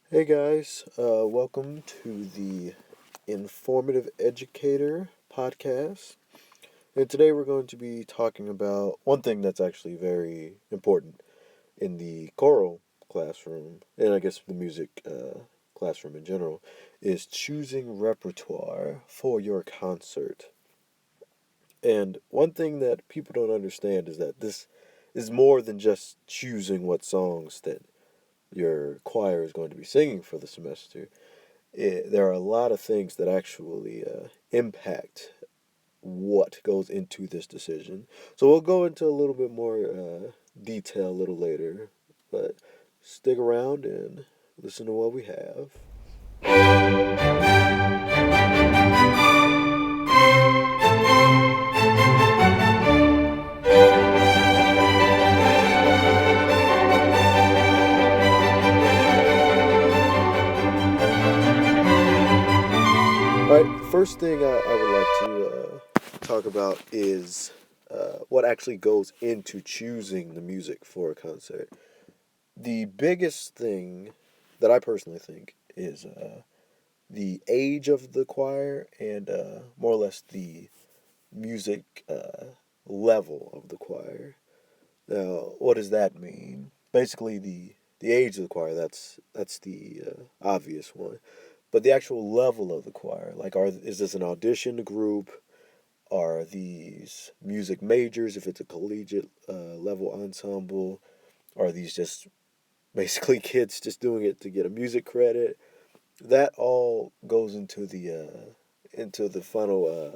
Hey guys, welcome to the Informative Educator podcast. And today we're going to be talking about one thing that's actually very important in the choral classroom, and I guess the music classroom in general, is choosing repertoire for your concert. And one thing that people don't understand is that this is more than just choosing what songs that your choir is going to be singing for the semester. There are a lot of things that actually impact what goes into this decision. So we'll go into a little bit more detail a little later, but stick around and listen to what we have. All right, first thing I would like to talk about is what actually goes into choosing the music for a concert. The biggest thing that I personally think is the age of the choir and more or less the music level of the choir. Now, what does that mean? Basically, the age of the choir. That's the obvious one, but the actual level of the choir. Like, is this an audition group? Are these music majors? If it's a collegiate level ensemble, are these just basically kids just doing it to get a music credit? That all goes into the final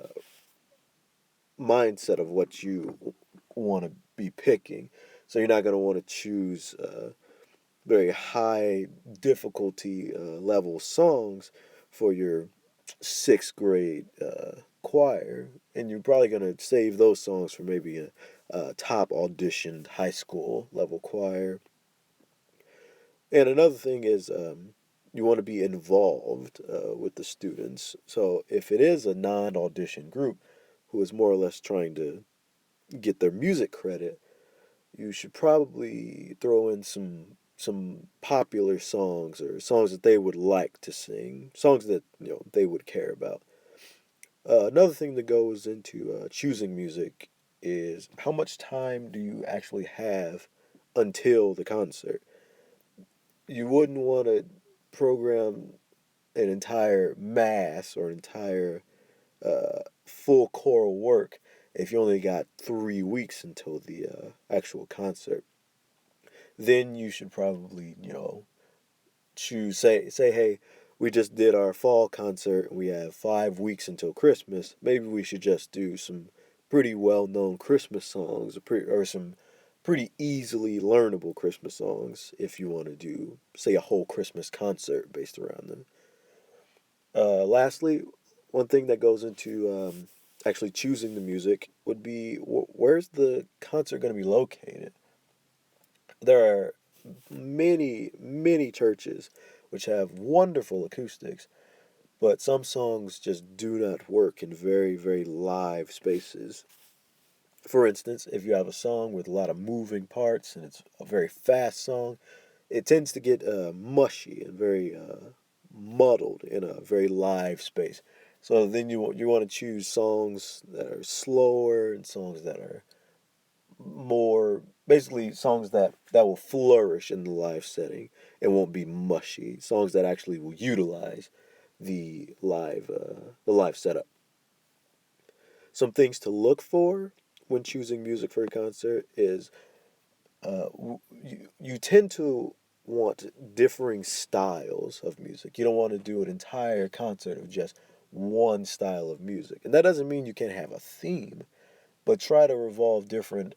mindset of what you want to be picking. So you're not going to want to choose very high difficulty level songs for your sixth grade choir, and you're probably going to save those songs for maybe a top auditioned high school level choir. And another thing is you want to be involved with the students. So if it is a non audition group who is more or less trying to get their music credit, you should probably throw in some popular songs or songs that they would like to sing, songs that they would care about. Another thing that goes into choosing music is how much time do you actually have until the concert. You wouldn't want to program an entire mass or entire full choral work if you only got 3 weeks until the actual concert. Then you should probably, choose, say, hey, we just did our fall concert and we have 5 weeks until Christmas. Maybe we should just do some pretty well known Christmas songs or some pretty easily learnable Christmas songs if you want to do, say, a whole Christmas concert based around them. Lastly, one thing that goes into actually choosing the music would be where's the concert going to be located? There are many churches which have wonderful acoustics, but some songs just do not work in very live spaces. For instance, if you have a song with a lot of moving parts and it's a very fast song, it tends to get mushy and very muddled in a very live space. So then you want to choose songs that are slower and songs that are more basically songs that will flourish in the live setting and won't be mushy. Songs that actually will utilize the live setup. Some things to look for when choosing music for a concert is you tend to want differing styles of music. You don't want to do an entire concert of just one style of music, and that doesn't mean you can't have a theme, but try to revolve different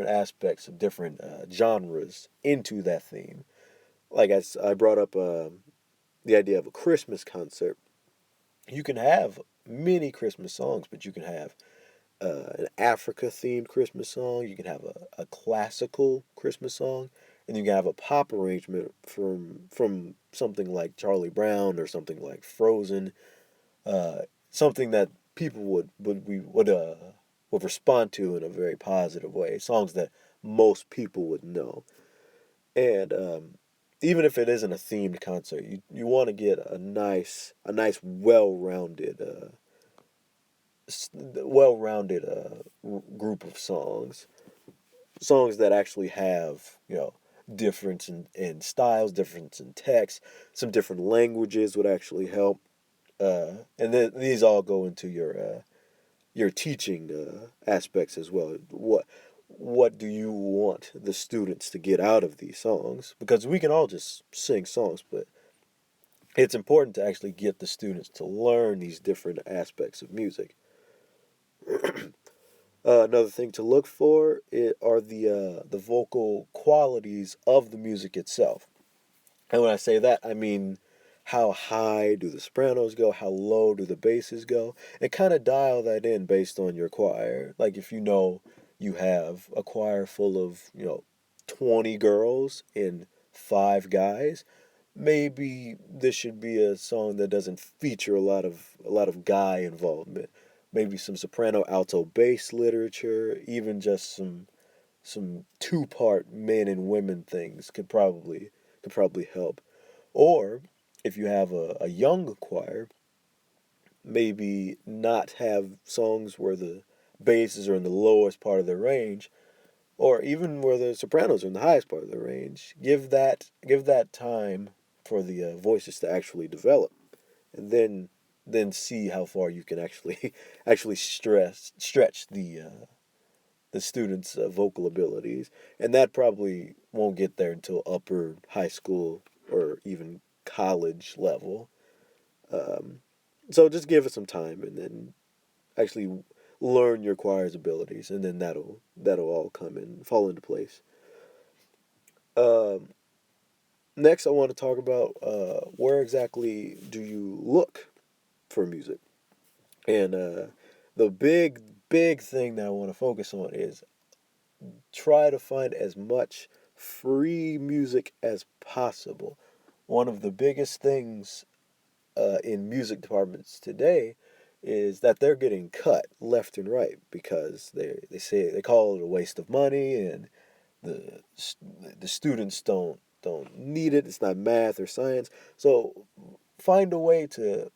aspects of different genres into that theme. Like I brought up the idea of a Christmas concert. You can have many Christmas songs, but you can have an Africa themed Christmas song. You can have a classical Christmas song, and you can have a pop arrangement from something like Charlie Brown or something like Frozen. Something that people would respond to in a very positive way. Songs that most people would know, and even if it isn't a themed concert, you want to get a nice well-rounded group of songs that actually have, difference in styles, difference in text, some different languages would actually help. And then these all go into your teaching aspects as well. What do you want the students to get out of these songs? Because we can all just sing songs, but it's important to actually get the students to learn these different aspects of music. Another thing to look for are the vocal qualities of the music itself. And when I say that, I mean how high do the sopranos go, how low do the basses go, and kind of dial that in based on your choir. Like if you know you have a choir full of 20 girls and 5 guys, maybe this should be a song that doesn't feature a lot of guy involvement. Maybe some soprano alto bass literature, even just some two-part men and women things could probably help. Or if you have a young choir, maybe not have songs where the basses are in the lowest part of their range, or even where the sopranos are in the highest part of their range. Give that time for the voices to actually develop, and then see how far you can actually actually stretch the students' vocal abilities, and that probably won't get there until upper high school or even college level. Um, so just give it some time, and then actually learn your choir's abilities, and then that'll all come and fall into place. Um, Next, I want to talk about where exactly do you look for music, and the big thing that I want to focus on is try to find as much free music as possible. One of the biggest things in music departments today is that they're getting cut left and right because they say they call it a waste of money, and the the students don't need it. It's not math or science. So find a way to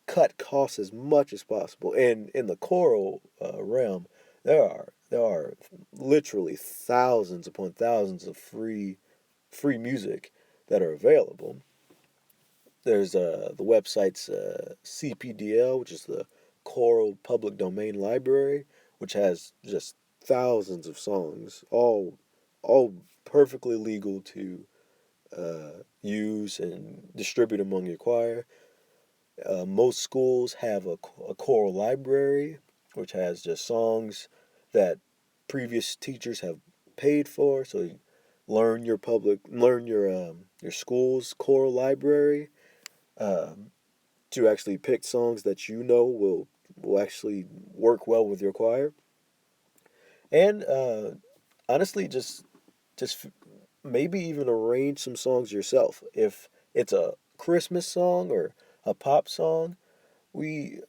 cut costs as much as possible. And in the choral realm, there are literally thousands upon thousands of free music that are available. There's the website's CPDL, which is the Choral Public Domain Library, which has just thousands of songs, all perfectly legal to use and distribute among your choir. Most schools have a choral library, which has just songs that previous teachers have paid for. So you learn your school's choral library, um, to actually pick songs that you know will actually work well with your choir, and honestly, just maybe even arrange some songs yourself. If it's a Christmas song or a pop song, we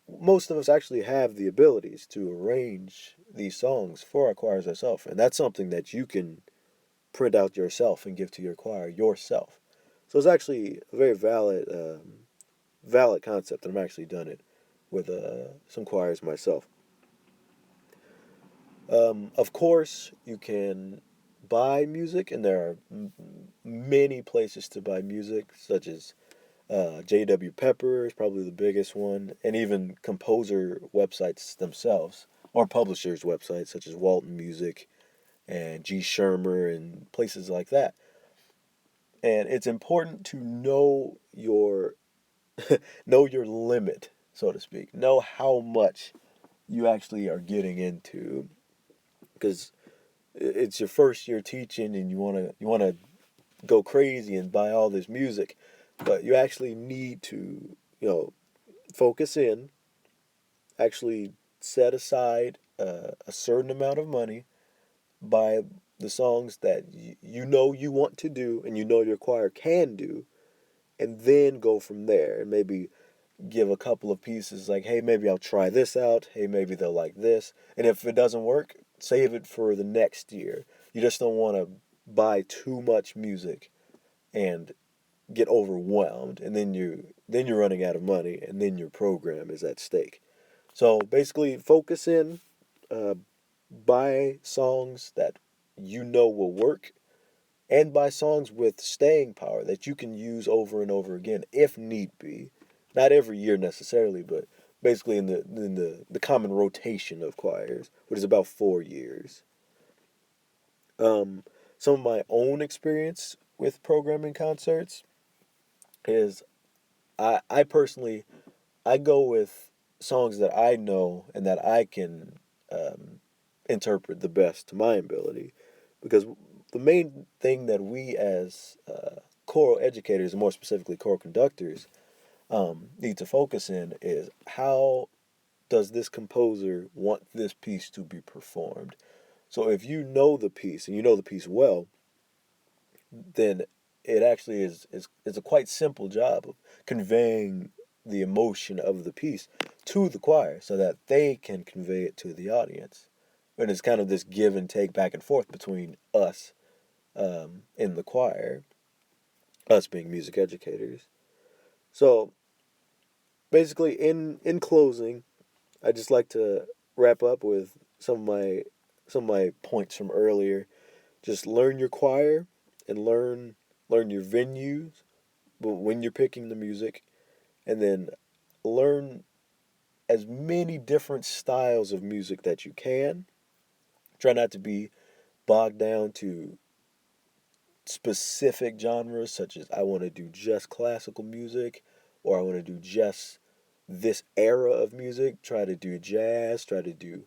most of us actually have the abilities to arrange these songs for our choirs ourselves, and that's something that you can print out yourself and give to your choir yourself. So it's actually a very valid concept, and I've actually done it with some choirs myself. Of course, you can buy music, and there are many places to buy music, such as J.W. Pepper is probably the biggest one, and even composer websites themselves, or publishers' websites, such as Walton Music and G. Shermer and places like that. And it's important to know your limit, so to speak. Know how much you actually are getting into, because it's your first year teaching, and you want to go crazy and buy all this music, but you actually need to focus in, actually set aside a certain amount of money, buy the songs that you know you want to do and you know your choir can do, and then go from there, and maybe give a couple of pieces like, hey, maybe I'll try this out. Hey, maybe they'll like this. And if it doesn't work, save it for the next year. You just don't want to buy too much music and get overwhelmed, and then you're running out of money, and then your program is at stake. So basically, focus in, uh, buy songs that you know will work, and buy songs with staying power that you can use over and over again if need be. Not every year necessarily, but basically in the common rotation of choirs, which is about 4 years. Um, some of my own experience with programming concerts is I personally I go with songs that I know and that I can um, interpret the best to my ability, because the main thing that we as choral educators, and more specifically choral conductors, need to focus in is how does this composer want this piece to be performed. So if you know the piece and you know the piece well, then it actually is a quite simple job of conveying the emotion of the piece to the choir so that they can convey it to the audience. And it's kind of this give and take back and forth between us in the choir, us being music educators. So basically, in closing, I just like to wrap up with some of my points from earlier. Just learn your choir and learn your venues, but when you're picking the music, and then learn as many different styles of music that you can. Try not to be bogged down to specific genres, such as I want to do just classical music, or I want to do just this era of music. Try to do jazz, try to do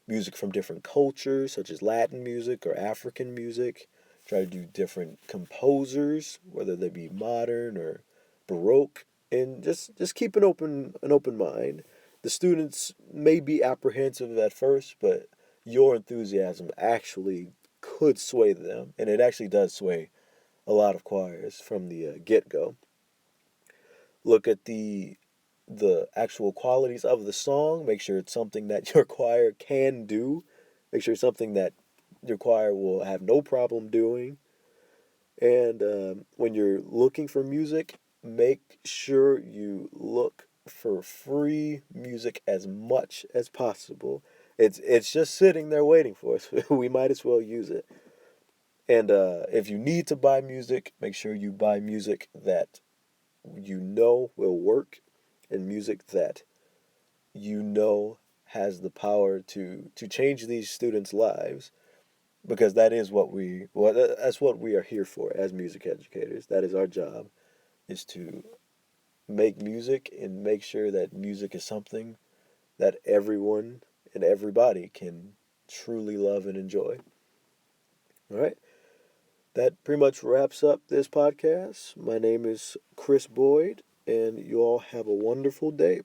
music from different cultures, such as Latin music or African music. Try to do different composers, whether they be modern or Baroque, and just keep an open mind. The students may be apprehensive at first, but your enthusiasm actually could sway them, and it actually does sway a lot of choirs from the get go. Look at the actual qualities of the song. Make sure it's something that your choir can do. Make sure it's something that your choir will have no problem doing. And when you're looking for music, make sure you look for free music as much as possible. It's just sitting there waiting for us. We might as well use it. And if you need to buy music, make sure you buy music that you know will work, and music that you know has the power to change these students' lives, because that's what we are here for as music educators. That is our job, is to make music and make sure that music is something that everyone and everybody can truly love and enjoy. All right. That pretty much wraps up this podcast. My name is Chris Boyd, and you all have a wonderful day.